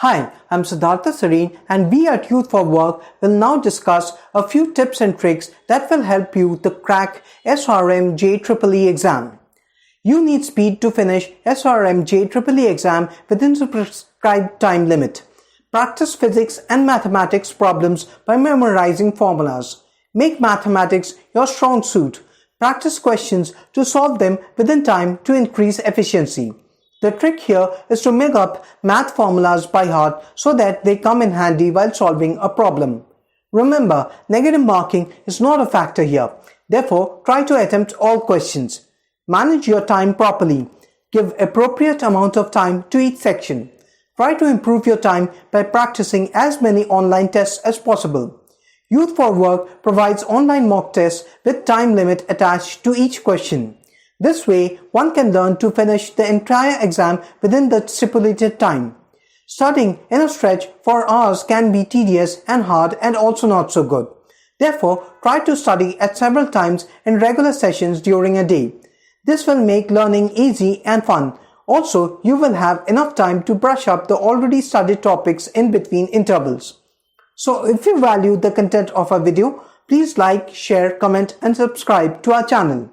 Hi, I'm Siddhartha Sareen and we at Youth for Work will now discuss a few tips and tricks that will help you to crack SRM JEEE exam. You need speed to finish SRM JEEE exam within the prescribed time limit. Practice physics and mathematics problems by memorizing formulas. Make mathematics your strong suit. Practice questions to solve them within time to increase efficiency. The trick here is to make up math formulas by heart so that they come in handy while solving a problem. Remember, negative marking is not a factor here. Therefore, try to attempt all questions. Manage your time properly. Give appropriate amount of time to each section. Try to improve your time by practicing as many online tests as possible. Youth for Work provides online mock tests with time limit attached to each question. This way, one can learn to finish the entire exam within the stipulated time. Studying in a stretch for hours can be tedious and hard and also not so good. Therefore, try to study at several times in regular sessions during a day. This will make learning easy and fun. Also, you will have enough time to brush up the already studied topics in between intervals. So, if you value the content of our video, please like, share, comment and subscribe to our channel.